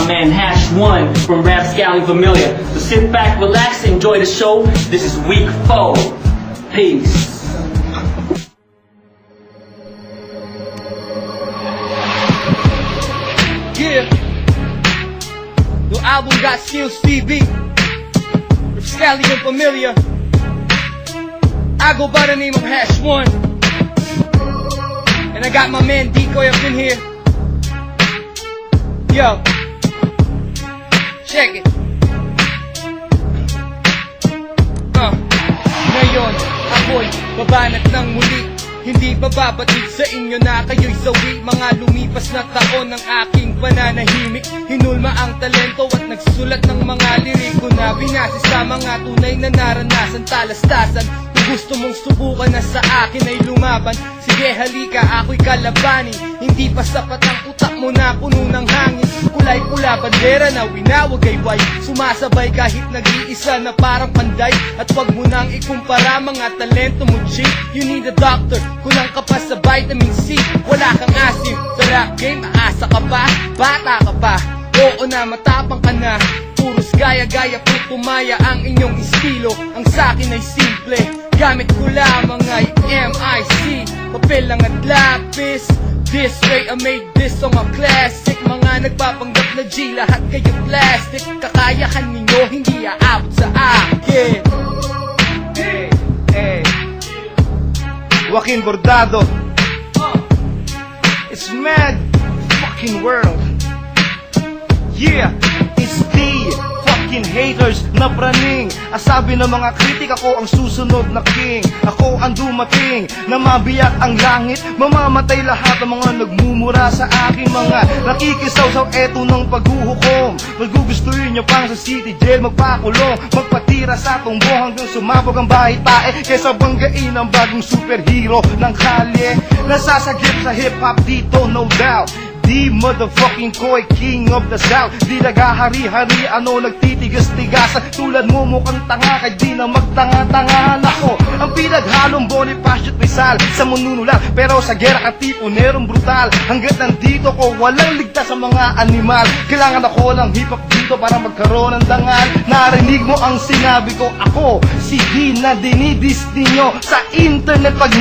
my man Hash One from Rapscallion Familiar. So sit back, relax, enjoy the show. This is week 4. Peace. Yeah, the album got skills, TV. Rapscallion Familiar. I go by the name of Hash One, and I got my man Decoy up in here. Yo, check it. Ngayon, ako'y babanat ng muli. Hindi bababatid sa inyo na kayo'y sawi. Mga lumipas na taon ng aking pananahimik. Hinulma ang talento at nagsulat ng mga liriko na binase sa mga tunay na naranasan, talastasan. Kung gusto mong subukan na sa akin ay lumaban, sige halika, ako'y kalabanin. Hindi pa sapat ang utak mo na puno ng hangin. Kulay pula, bandera na winawagayway. Sumasabay kahit nag-iisa na parang panday. At wag mo nang ikumpara mga talento mo, chief. You need a doctor, kulang ka pa sa vitamin C. Wala kang asim, sa rap game, aasa ka pa, bata ka pa. Oo na, matapang ka na. Puros gaya-gaya, putumaya ang inyong estilo. Ang sakin ay simple, gamit ko lamang ay MIC. Papel lang at lapis. This way I made this song a classic. Mga nagpapanggap na G, lahat kayo plastic. Kakayahan ninyo, hindi aabot sa akin. Hey, hey, Joaquin Bordado. It's mad fucking world. Yeah, it's the fucking haters na praning. Asabi ng mga kritik, ako ang susunod na king. Ako ang dumating na mabiyak ang langit. Mamamatay lahat ng mga nagmumura sa aking mga nakikisaw-saw. Eto ng paghuhukom. Magugustuhin nyo pang sa city jail magpakulong, magpatira sa tumbo hanggang sumabog ang bahay tae. Kesa banggain ang bagong superhero ng kalye. Nasasagip sa hip-hop dito, no doubt. Di motherfucking Koy, king of the south. Di nagahari-hari, ano nagtitigas-tigasan. Tulad mo mukhang tanga, kaya di na magtanga-tangahan ako. Ang pinaghalong Bonifacio at Rizal sa mununulan, pero sa gera ka tiponerong brutal. Hanggat nandito ko, walang ligtas sa mga animal. Kailangan ako ng hip-hop dito para magkaroon ng dangal. Narinig mo ang sinabi ko, ako si D na dinidis ninyo sa internet. Pag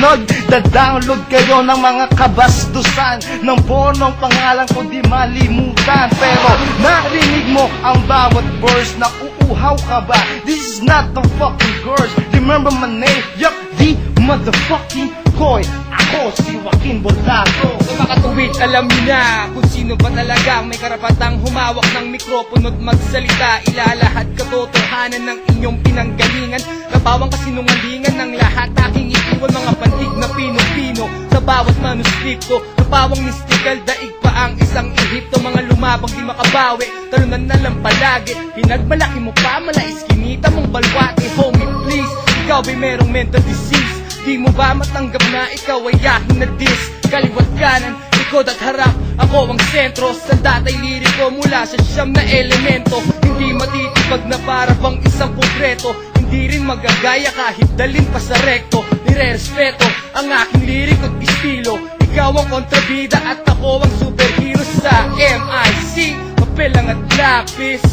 nag-download kayo ng mga kabastusan ng pornong pangalan ko di malimutan. Pero narinig mo ang bawat verse na uuhaw ka ba? This is not the fucking curse. Remember my name, yup, the motherfucking Koy. Ako si Joaquin Bordado. Sa mga tuwid, alam niyo na kung sino ba talaga may karapatang humawak ng mikropono at magsalita. Ilalahad katotohanan ng inyong pinanggalingan. Napawang kasinungalingan ng lahat. Aking iiwan mga pantig na pino-pino sa bawat manuskripto. Napawang mystical, daig pa ang isang Ehipto. Mga lumabang di makabawi, talunan na lang palagi. Pinagmalaki mo pa, malais kinita mong balwate. Homie please, ikaw ba'y merong mental disease? Di mo ba matanggap na ikaw ay yahin na dis? Kaliwat kanan, likod at harap, ako ang sentro. Sa datay liriko mula sa siyam na elemento. Hindi matitibag na para bang isang konkreto. Hindi rin magagaya kahit dalin pa sa rekto. Nire-respeto ang aking lirik at estilo. Ikaw ang kontrabida at ako ang superhero sa MIC. Papel lang at lapis.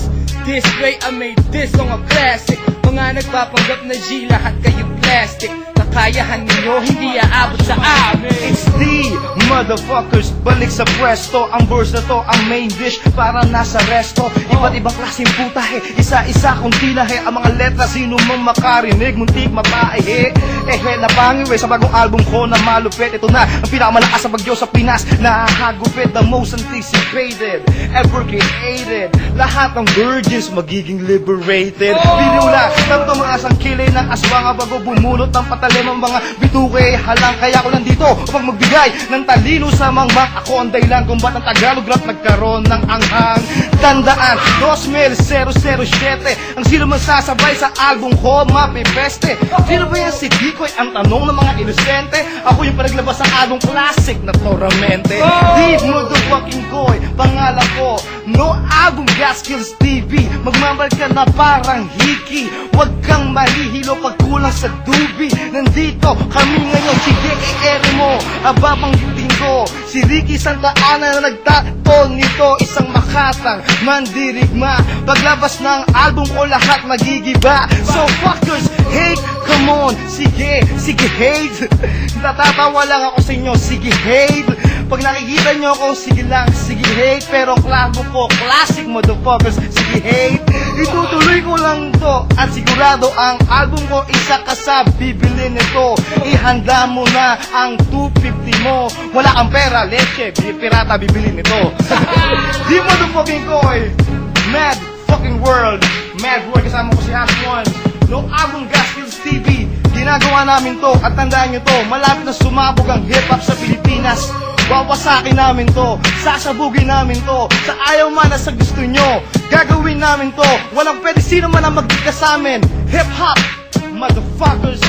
This way I made this song a classic. Mga nagpapanggap na G, lahat kayo plastic. Kakayahan ninyo, hindi aabot sa amin. It's the motherfuckers, balik sa pwesto. Ang verse na to, ang main dish, para nasa resto. Iba't ibang klaseng putahe, isa-isa kong tilahe. Ang mga letra, sino mang makarinig, muntik mapaihi. Napangiwe sa bagong album ko na malupit. Ito na, ang pinakamalakas sa bagyo sa Pinas. Nakakagupit, the most anticipated ever created. Lahat ng virgins magiging liberated. Binula, tanto mga sangkilay ng aswang bago bumulot ng patalim ang mga bituke halang. Kaya ako nandito upang magbigay ng talino sa mangmang. Ako ang dahilan kung ba't ang Tagalog rap nagkaroon ng anghang. Tandaan, 2007 ang sino man sasabay sa album ko mapipeste. Sino ba yan si Decoy? Ang tanong ng mga inosente. Ako yung panaglabas ng album classic na Toramente. Di motherfucking Koy, pangalan ko. No album, gas kills TV. Magmamahal ka na parang hiki. Huwag kang mahihilo pag kulang sa dubi. Nandito kami ngayon, sige i-ere mo. Ababanggitin ko, si Ricky Santa Ana na nagtatol nito. Isang makatang mandirigma, paglabas ng album ko lahat magigiba. So fuckers, hate, come on, sige, sige hate. Natatawa lang ako sa inyo, sige hate. Pag nakikita nyo ako, sige lang, sige hate. Pero klabo ko, classic motherfuckers, sige hate. Itutuloy ko lang to, at sigurado ang album ko, isa ka sa bibili nito. Ihanda mo na ang 250 mo. Wala kang pera, leche, pirata bibili nito. Di motherfucking koy, mad fucking world. Mad world, kasama ko si Act One. No album, Gas Kills TV. Ginagawa namin to, at tandaan nyo to, malapit na sumabog ang hip-hop sa Pilipinas. Wawasakin namin to, sasabugin namin to. Sa ayaw man na sa gusto nyo, gagawin namin to. Walang pwede sino man ang magdika sa amin. Hip-hop, motherfuckers.